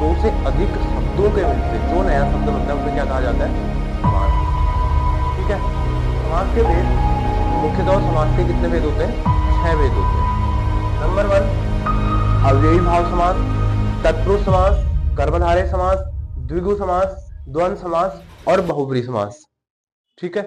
दो से अधिक शब्दों के मिलते जो नया शब्द बनता है उसे क्या कहा जाता है? समास। ठीक है, समास के भेद मुख्यतः समास के कितने भेद होते हैं? 6 भेद होते हैं। नंबर 1 अव्ययी भाव समास, तत्पुरुष समास, कर्मधारय समास, द्विगु समास, द्वंद्व समास और बहुब्रीहि समास। ठीक है,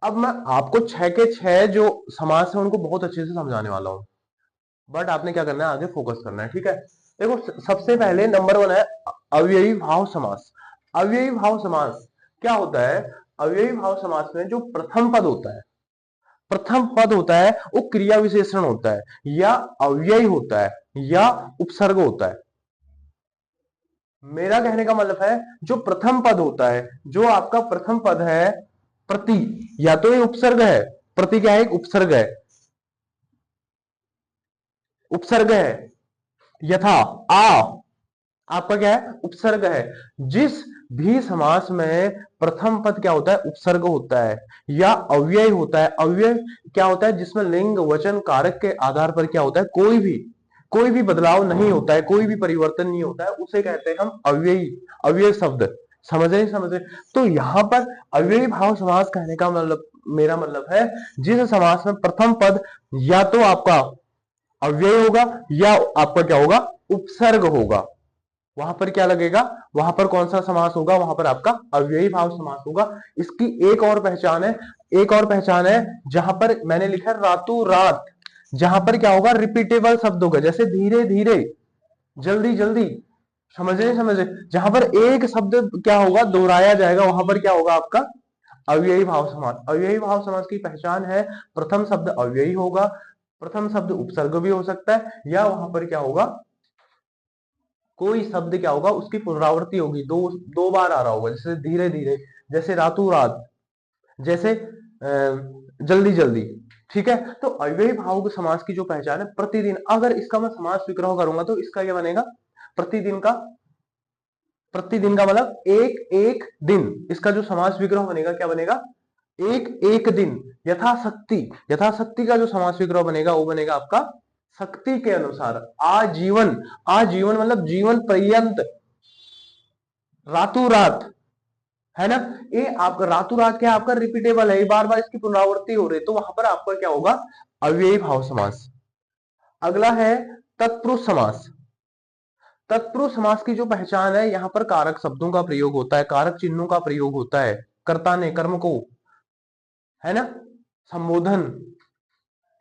अब मैं आपको 6 के 6 जो समास है उनको बहुत अच्छे से समझाने वाला हूं, बट आपने क्या करना है, आगे फोकस करना है। ठीक है, देखो सबसे पहले नंबर 1 है अव्ययी भाव समास। अव्ययी भाव समास क्या होता है? अव्ययी भाव समास में जो प्रथम पद होता है, प्रथम पद होता है वो क्रिया विशेषण होता है, या अव्ययी होता है, या उपसर्ग होता है। मेरा कहने का मतलब है जो प्रथम पद होता है, जो आपका प्रथम पद है, प्रति, या तो ये उपसर्ग है, प्रति क्या है? एक उपसर्ग है, उपसर्ग है। यथा आ आपका क्या है? उपसर्ग है। जिस भी समास में प्रथम पद क्या होता है? उपसर्ग होता है, या अव्यय होता है। अव्यय क्या होता है? जिसमें लिंग वचन कारक के आधार पर क्या होता है? कोई भी बदलाव नहीं होता है, कोई भी परिवर्तन नहीं होता है, उसे कहते हैं हम अव्ययी, अव्यय शब्द। समझे? तो यहां पर अव्ययी भाव समास कहने का मतलब, मेरा मतलब है जिस समास में प्रथम पद या तो आपका अव्यय होगा या आपका क्या होगा? उपसर्ग होगा, वहां पर क्या लगेगा? वहां पर कौन सा समास होगा? वहां पर आपका अव्ययी भाव समास होगा। इसकी एक और पहचान है, जहां पर मैंने लिखा है रातों रात, जहां पर क्या होगा? रिपीटेबल शब्द होगा, जैसे धीरे धीरे, जल्दी जल्दी। समझे? जहां पर एक शब्द क्या होगा? दोहराया जाएगा, वहां पर क्या होगा? आपका अव्ययी भाव समास। अव्ययी भाव समास की पहचान है प्रथम शब्द अव्ययी होगा, प्रथम शब्द उपसर्ग भी हो सकता है, या वहां पर क्या होगा? कोई शब्द क्या होगा? उसकी पुनरावृत्ति होगी, दो दो बार आ रहा होगा, जैसे धीरे धीरे, जैसे रातों रात, जैसे जल्दी जल्दी। ठीक है, तो अव्ययी भाव समास की जो पहचान है प्रतिदिन, अगर इसका मैं समास विग्रह करूंगा तो इसका क्या बनेगा? प्रतिदिन का, प्रतिदिन का मतलब एक एक दिन। इसका जो समास विग्रह बनेगा क्या बनेगा? एक एक दिन। यथाशक्ति, यथाशक्ति का जो समास विग्रह बनेगा वो बनेगा आपका शक्ति के अनुसार। आजीवन, आजीवन मतलब जीवन पर्यंत, रातों रात, है ना? ये आपका रातों रात क्या है? आपका रिपीटेबल है, बार बार इसकी पुनरावृत्ति हो रही है, तो वहां पर आपका क्या होगा? अव्ययी भाव समास। अगला है तत्पुरुष समास। तत्पुरुष समास की जो पहचान है, यहां पर कारक शब्दों का प्रयोग होता है, कारक चिन्हों का प्रयोग होता है, कर्ता ने कर्म को, है ना, संबोधन,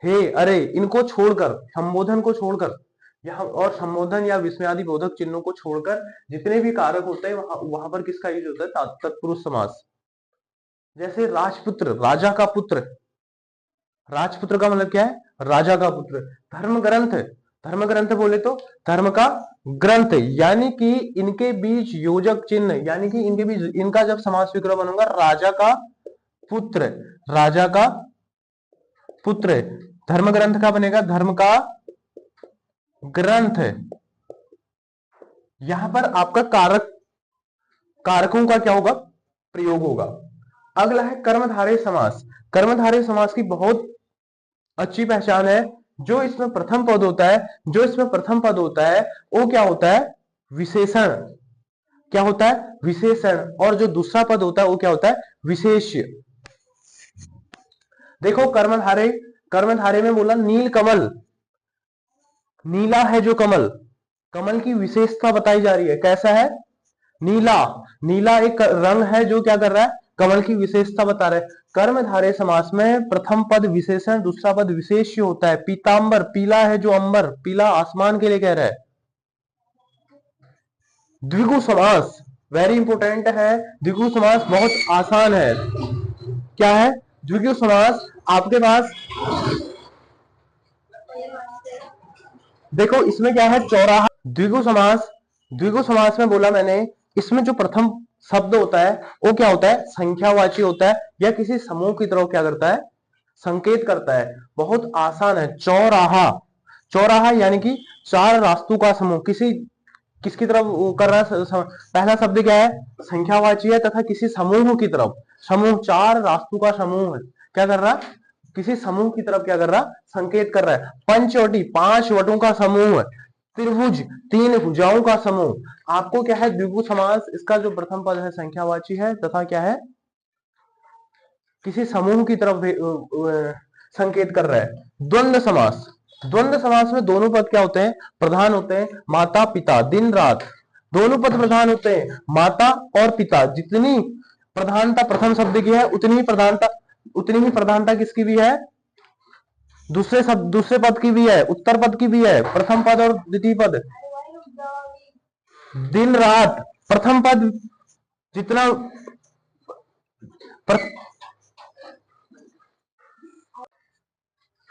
हे अरे, इनको छोड़कर, संबोधन को छोड़कर, यहाँ और संबोधन या विस्मयादि बोधक चिन्हों को छोड़कर जितने भी कारक होते हैं वहां पर किसका यूज होता है? तत्पुरुष समास। जैसे राजपुत्र, राजा का पुत्र, राजपुत्र का मतलब क्या है? राजा का पुत्र। धर्म ग्रंथ, धर्म ग्रंथ बोले तो धर्म का ग्रंथ, यानी कि इनके बीच योजक चिन्ह, यानी कि इनके बीच, इनका जब समास विग्रह बनूंगा, राजा का पुत्र, राजा का पुत्र। धर्म ग्रंथ का बनेगा धर्म का ग्रंथ। यहां पर आपका कारक, कारकों का क्या होगा? प्रयोग होगा। अगला है कर्मधारय समास। कर्मधारय समास की बहुत अच्छी पहचान है। जो इसमें प्रथम पद होता है, जो इसमें प्रथम पद होता है वो क्या होता है? विशेषण। क्या होता है? विशेषण। और जो दूसरा पद होता है वो क्या होता है? विशेष्य। देखो कर्मधारय, कर्मधारय में बोला नील कमल, नीला है जो कमल, कमल की विशेषता बताई जा रही है, कैसा है? नीला। नीला एक रंग है जो क्या कर रहा है? कमल की विशेषता बता रहा है। कर्मधारय समास में प्रथम पद विशेषण, दूसरा पद विशेष्य होता है। पीतांबर, पीला है जो अंबर, पीला आसमान के लिए कह रहा है। द्विगु समास वेरी इंपोर्टेंट है। द्विगु समास बहुत आसान है। क्या है द्विगु समास? आपके पास देखो इसमें क्या है? चौराहा। द्विगु समास, द्विगु समास में बोला मैंने, इसमें जो प्रथम शब्द होता है वो क्या होता है? संख्यावाची होता है, या किसी समूह की तरफ क्या करता है? संकेत करता है। बहुत आसान है। चौराहा, चौराहा यानी कि चार रास्तों का समूह, किसी किसकी तरफ कर रहा है? पहला शब्द क्या है? संख्यावाची है, तथा किसी समूह की तरफ, समूह, चार रास्तों का समूह है, क्या कर रहा है? किसी समूह की तरफ क्या कर रहा? संकेत कर रहा है। पंचवटी, 5 वटों का समूह है, त्रिभुज, तीन भुजाओं का समूह। आपको क्या है, द्विगु समास, इसका जो प्रथम पद है संख्यावाची है तथा क्या है, किसी समूह की तरफ संकेत कर रहा है। द्वंद्व समास, द्वंद्व समास में दोनों पद क्या होते हैं, प्रधान होते हैं। माता पिता, दिन रात, दोनों पद प्रधान होते हैं। माता और पिता, जितनी प्रधानता प्रथम शब्द की है उतनी ही प्रधानता किसकी भी है, दूसरे पद की भी है, उत्तर पद की भी है। प्रथम पद और द्वितीय पद, दिन रात, प्रथम पद जितना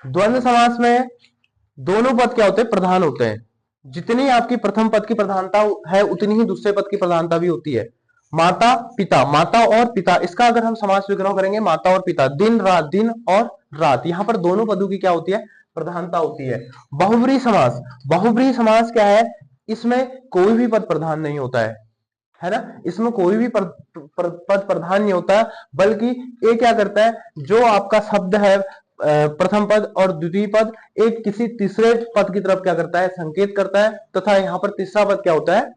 द्वंद्व समास में दोनों पद क्या होते हैं, प्रधान होते हैं। जितनी आपकी प्रथम पद की प्रधानता है उतनी ही दूसरे पद की प्रधानता भी होती है। माता पिता, माता और पिता, इसका अगर हम समास विग्रह करेंगे, माता और पिता, दिन रात, दिन और रात, यहां पर दोनों पदों की क्या होती है, प्रधानता होती है। बहुब्रीहि समास, बहुब्रीहि समास क्या है, इसमें कोई भी पद प्रधान नहीं होता है ना, इसमें कोई भी पद प्रधान नहीं होता, बल्कि ये क्या करता है, जो आपका शब्द है प्रथम पद और द्वितीय पद, एक किसी तीसरे पद की तरफ क्या करता है, संकेत करता है, तथा यहाँ पर तीसरा पद क्या होता है,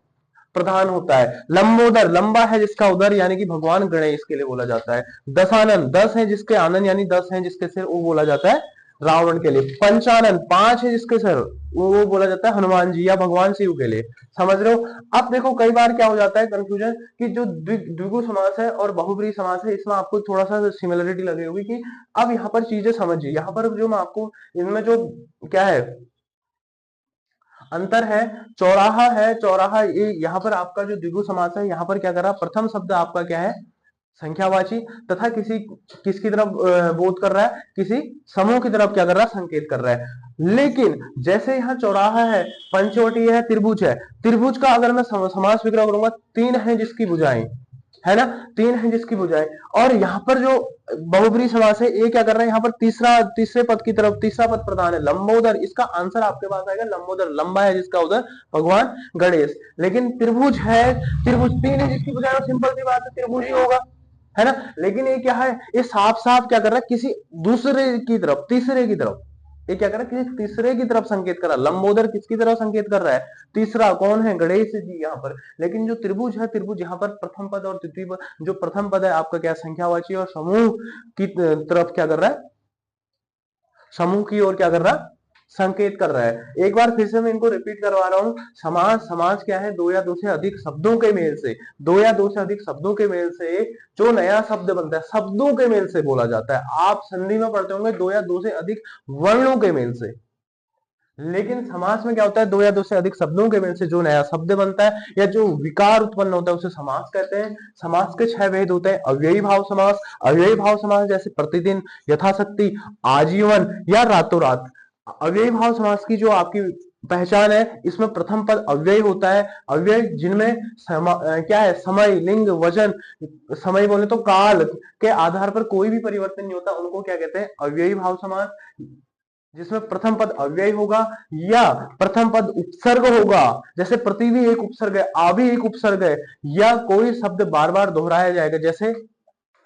प्रधान होता है। लंबोदर, लंबा है जिसका उदर, यानी कि भगवान गणेश के लिए बोला जाता है। दशानन, 10 है जिसके आनंद, यानी 10 है जिसके सिर, वो बोला जाता है रावण के लिए। पंचानन, 5 है जिसके सिर, वो बोला जाता है हनुमान जी या भगवान शिव के लिए। समझ रहे हो। अब देखो कई बार क्या हो जाता है कंफ्यूजन, कि जो द्विगु समास है और बहुब्रीहि समास है, इसमें आपको थोड़ा सा सिमिलरिटी लगी होगी, कि अब यहाँ पर चीजें समझिए। यहाँ पर जो मैं आपको, इनमें जो क्या है अंतर है, चौराहा है, चौराहा, ये यहाँ पर आपका जो द्विगु समास है, यहाँ पर क्या कर रहा, प्रथम शब्द आपका क्या है, संख्यावाची, तथा किसकी तरफ बोध कर रहा है, किसी समूह की तरफ क्या कर रहा है, संकेत कर रहा है। लेकिन जैसे यहाँ चौराहा है, पंचवटी है, त्रिभुज है, त्रिभुज का अगर मैं समास विग्रह करूंगा, 3 है जिसकी भुजाएं, है ना, 3 है जिसकी भुजाएं। और यहाँ पर जो बहुब्रीहि समास है, ये क्या कर रहा है, यहाँ पर तीसरे पद की तरफ तीसरा पद प्रधान है, लंबोदर। इसका आंसर आपके पास आएगा लंबोदर, लंबा है जिसका उदर, भगवान गणेश। लेकिन त्रिभुज है, त्रिभुज 3 है जिसकी भुजाएं, सिंपल सी बात है, त्रिभुज ही होगा, है ना। लेकिन ये क्या है, ये साफ साफ क्या कर रहा है, किसी दूसरे की तरफ, तीसरे की तरफ, ये क्या कर रहा है, किसी तीसरे की तरफ संकेत कर रहा है। लंबोदर किसकी तरफ संकेत कर रहा है, तीसरा, कौन है, गणेश जी यहाँ पर। लेकिन जो त्रिभुज है, त्रिभुज यहाँ पर प्रथम पद और द्वितीय पद, जो प्रथम पद है आपका क्या, संख्यावाची, और समूह की तरफ क्या कर रहा है, समूह की ओर क्या कर रहा है, संकेत कर रहा है। एक बार फिर से मैं इनको रिपीट करवा रहा हूं। समास, समास क्या है, 2 या 2 से अधिक शब्दों के मेल से, 2 या 2 से अधिक शब्दों के मेल से जो नया शब्द बनता है, शब्दों के मेल से बोला जाता है। आप संधि में पढ़ते होंगे 2 या 2 से अधिक वर्णों के मेल से, लेकिन समास में क्या होता है, 2 या 2 से अधिक शब्दों के मेल से जो नया शब्द बनता है या जो विकार उत्पन्न होता है उसे समास कहते हैं। समास के 6 भेद होते हैं। अव्ययी भाव समास, अव्ययी भाव समास जैसे प्रतिदिन, यथाशक्ति, आजीवन या रातों रात। अव्ययी भाव समास की जो आपकी पहचान है, इसमें प्रथम पद अव्यय होता है। अव्यय जिनमें क्या है, समय, लिंग, वजन, समय बोले तो काल के आधार पर कोई भी परिवर्तन नहीं होता, उनको क्या कहते हैं, अव्ययी भाव समास। जिसमें प्रथम पद अव्यय होगा या प्रथम पद उपसर्ग होगा, जैसे पृथ्वी एक उपसर्ग है, आभि एक उपसर्ग है, या कोई शब्द बार बार दोहराया जाएगा, जैसे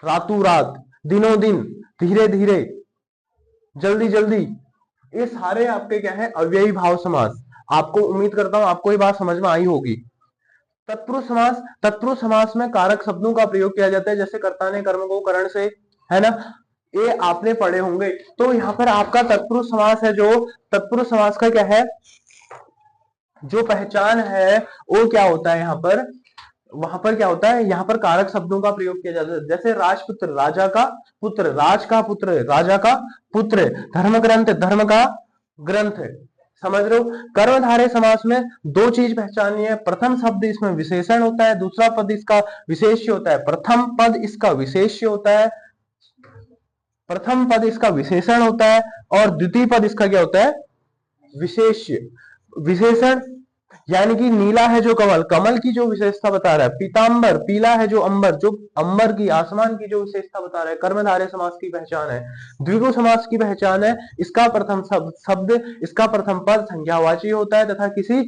रातों रात, दिनों दिन, धीरे धीरे, जल्दी जल्दी, ये सारे आपके क्या है, अव्ययी भाव समास। आपको उम्मीद करता हूं आपको ये बात समझ में आई होगी। तत्पुरुष समास, तत्पुरुष समास में कारक शब्दों का प्रयोग किया जाता है, जैसे कर्ता ने कर्म को करण से, है ना, ये आपने पढ़े होंगे। तो यहाँ पर आपका तत्पुरुष समास है, जो तत्पुरुष समास का क्या है, जो पहचान है, वो क्या होता है, यहाँ पर, वहां पर क्या होता है, यहाँ पर कारक शब्दों का प्रयोग किया जाता है, जैसे राजपुत्र, राजा का पुत्र, राज का पुत्र, राजा का पुत्र, धर्म ग्रंथ, धर्म का ग्रंथ। समझ रहे हो। कर्मधारय समास में 2 चीज पहचाननी है। प्रथम शब्द इसमें विशेषण होता है, दूसरा पद इसका विशेष्य होता है। प्रथम पद इसका विशेष्य होता है, प्रथम पद इसका विशेषण होता है, और द्वितीय पद इसका क्या होता है, विशेष्य। विशेषण यानी कि नीला है जो कमल, कमल की जो विशेषता बता रहा है। पीतांबर, पीला है जो अंबर, जो अंबर की, आसमान की जो विशेषता बता रहा है। कर्मधारय समास की पहचान है। द्विगु समास की पहचान है, इसका प्रथम शब्द, इसका प्रथम पद संज्ञावाची होता है तथा किसी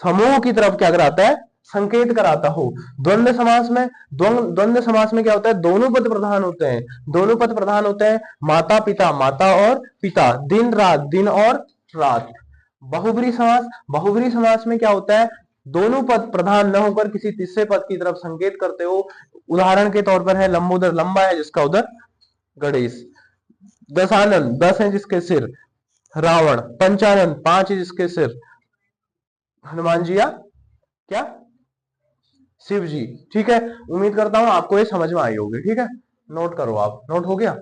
समूह की तरफ क्या कराता है, संकेत कराता हो। द्वंद्व समास में, द्वंद्व समास में क्या होता है, दोनों पद प्रधान होते हैं, दोनों पद प्रधान होते हैं। माता पिता, माता और पिता, दिन रात, दिन और रात। बहुब्री समास, बहुब्री समास में क्या होता है, दोनों पद प्रधान न होकर किसी तीसरे पद की तरफ संकेत करते हो। उदाहरण के तौर पर है लंबोदर, लंबा है जिसका उदर, गणेश। दशानन, 10 है जिसके सिर, रावण। पंचानन, 5 है जिसके सिर, हनुमान जी या क्या, शिव जी। ठीक है, उम्मीद करता हूं आपको ये समझ में आई होगी। ठीक है, नोट करो आप, नोट हो गया।